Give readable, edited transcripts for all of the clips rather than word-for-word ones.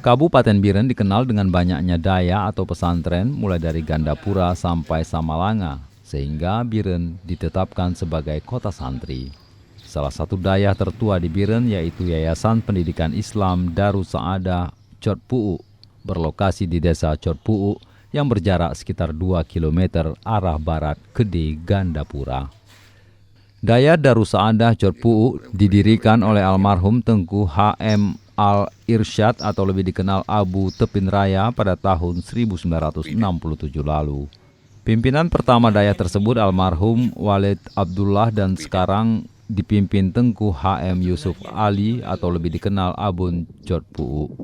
Kabupaten Biren dikenal dengan banyaknya daya atau pesantren mulai dari Gandapura sampai Samalanga, sehingga Biren ditetapkan sebagai kota santri. Salah satu daya tertua di Biren yaitu Yayasan Pendidikan Islam Darus Saadah Cotpuu, berlokasi di desa Cotpuu yang berjarak sekitar 2 km arah barat Gede Gandapura. Daya Darus Saadah Cotpuu didirikan oleh almarhum Tengku H.M. Al-Irsyad atau lebih dikenal Abu Tepin Raya pada tahun 1967 lalu. Pimpinan pertama daya tersebut almarhum Walid Abdullah dan sekarang dipimpin Tengku H.M. Yusuf Ali atau lebih dikenal Abun Cotpuu.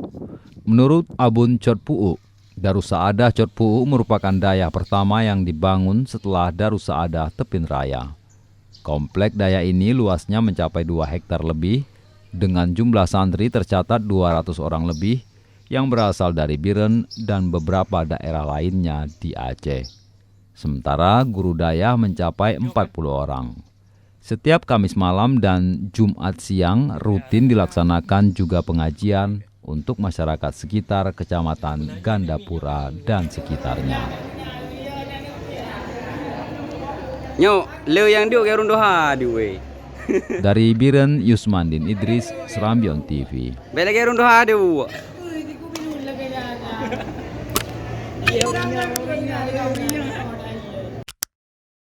Menurut Abun Cotpuu, Darus Saadah Cotpuu merupakan daya pertama yang dibangun setelah Darus Saadah Tepin Raya. Komplek daya ini luasnya mencapai 2 hektar lebih, dengan jumlah santri tercatat 200 orang lebih yang berasal dari Biren dan beberapa daerah lainnya di Aceh. Sementara guru daya mencapai 40 orang. Setiap Kamis malam dan Jumat siang rutin dilaksanakan juga pengajian untuk masyarakat sekitar Kecamatan Gandapura dan sekitarnya. Nyo, leo yang diu kerun doha diwe. Dari Biren, Yusmandin Idris, Serambion TV. Bela kerun doha diu.